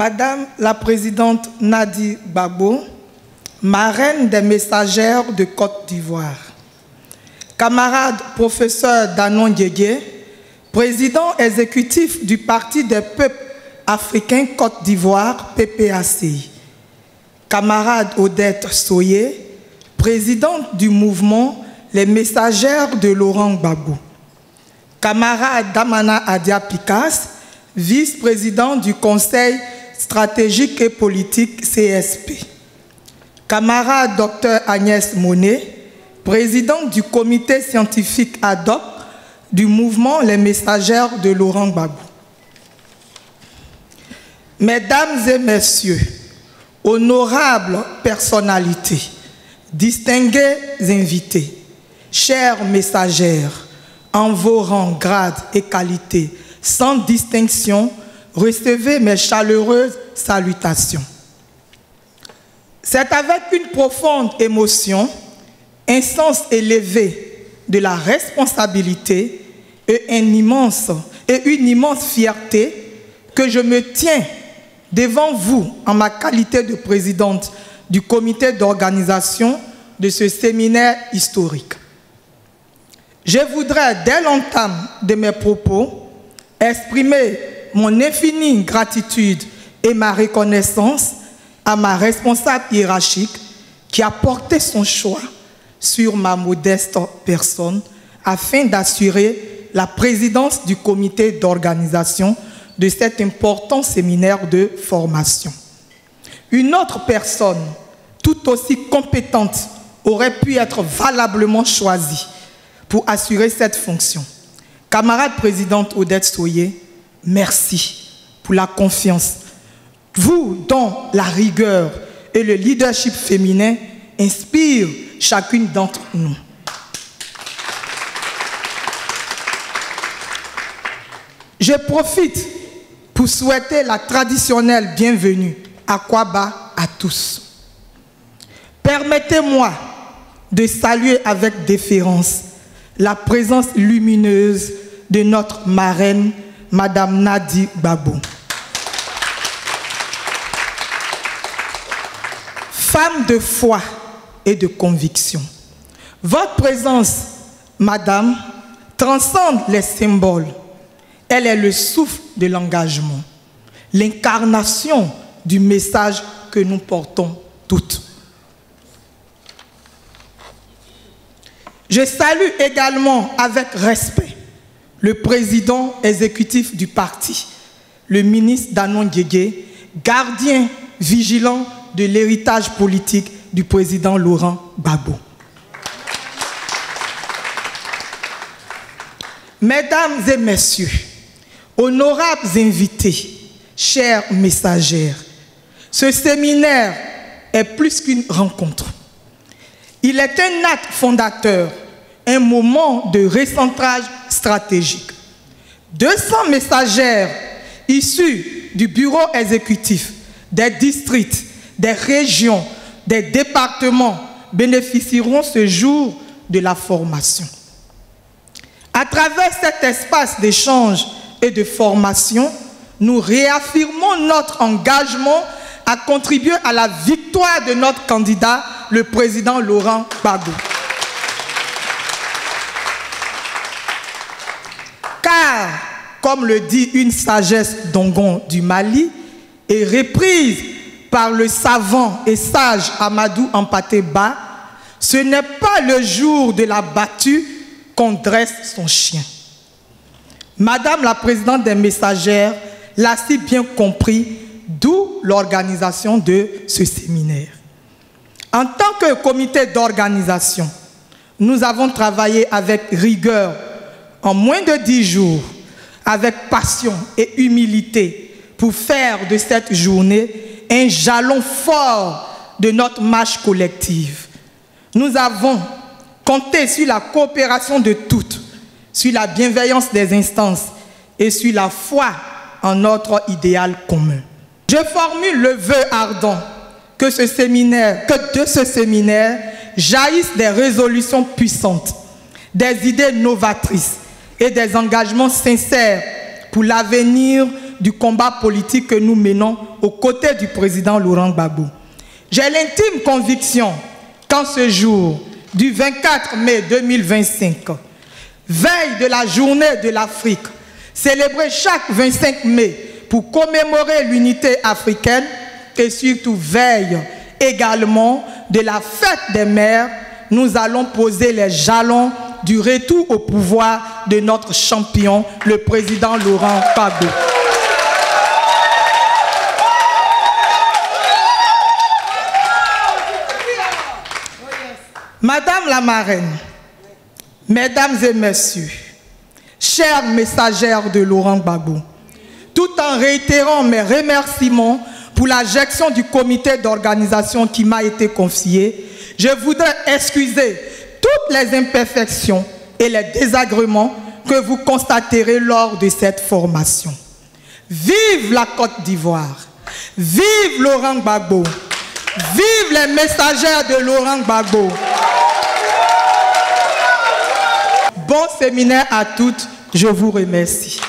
Madame la Présidente Nadi Gbagbo, marraine des messagères de Côte d'Ivoire. Camarade professeur Danon Diégué, président exécutif du Parti des peuples africains Côte d'Ivoire, PPACI. Camarade Odette Soye, présidente du mouvement Les Messagères de Laurent Gbagbo. Camarade Damana Adia Picasse, vice-président du Conseil stratégique et politique CSP. Camarade Dr Agnès Monet, présidente du comité scientifique ad hoc du mouvement Les Messagères de Laurent Gbagbo. Mesdames et messieurs, honorables personnalités, distingués invités, chères messagères, en vos rangs, grades et qualités, sans distinction, recevez mes chaleureuses salutations. C'est avec une profonde émotion, un sens élevé de la responsabilité et une immense fierté que je me tiens devant vous en ma qualité de présidente du comité d'organisation de ce séminaire historique. Je voudrais, dès l'entame de mes propos, exprimer mon infinie gratitude et ma reconnaissance à ma responsable hiérarchique qui a porté son choix sur ma modeste personne afin d'assurer la présidence du comité d'organisation de cet important séminaire de formation. Une autre personne, tout aussi compétente, aurait pu être valablement choisie pour assurer cette fonction. Camarade présidente Odette Soye, merci pour la confiance. Vous, dont la rigueur et le leadership féminin inspirent chacune d'entre nous. Je profite pour souhaiter la traditionnelle bienvenue à Kwaba à tous. Permettez-moi de saluer avec déférence la présence lumineuse de notre marraine, Madame Nadi Gbagbo. Femme de foi et de conviction, votre présence, Madame, transcende les symboles. Elle est le souffle de l'engagement, l'incarnation du message que nous portons toutes. Je salue également avec respect le président exécutif du parti, le ministre Danon Diégué, gardien vigilant de l'héritage politique du président Laurent Gbagbo. Mesdames et messieurs, honorables invités, chères messagères, ce séminaire est plus qu'une rencontre. Il est un acte fondateur, un moment de recentrage stratégique. 200 messagères issues du bureau exécutif, des districts, des régions, des départements bénéficieront ce jour de la formation. À travers cet espace d'échange et de formation, nous réaffirmons notre engagement à contribuer à la victoire de notre candidat, le président Laurent Gbagbo. Car, comme le dit une sagesse d'Ongon du Mali, et reprise par le savant et sage Amadou Hampâté Bâ, ce n'est pas le jour de la battue qu'on dresse son chien. Madame la présidente des messagères l'a si bien compris, d'où l'organisation de ce séminaire. En tant que comité d'organisation, nous avons travaillé avec rigueur en moins de 10 jours, avec passion et humilité pour faire de cette journée un jalon fort de notre marche collective. Nous avons compté sur la coopération de toutes, sur la bienveillance des instances et sur la foi en notre idéal commun. Je formule le vœu ardent que de ce séminaire jaillissent des résolutions puissantes, des idées novatrices et des engagements sincères pour l'avenir du combat politique que nous menons aux côtés du président Laurent Gbagbo. J'ai l'intime conviction qu'en ce jour du 24 mai 2025, veille de la journée de l'Afrique, célébrée chaque 25 mai pour commémorer l'unité africaine, et surtout veille également de la fête des mères, nous allons poser les jalons du retour au pouvoir de notre champion, le président Laurent Gbagbo. Madame la marraine, mesdames et messieurs, chères messagères de Laurent Gbagbo, tout en réitérant mes remerciements pour la gestion du comité d'organisation qui m'a été confié, je voudrais excuser toutes les imperfections et les désagréments que vous constaterez lors de cette formation. Vive la Côte d'Ivoire! Vive Laurent Gbagbo! Vive les messagères de Laurent Gbagbo! Bon séminaire à toutes, je vous remercie.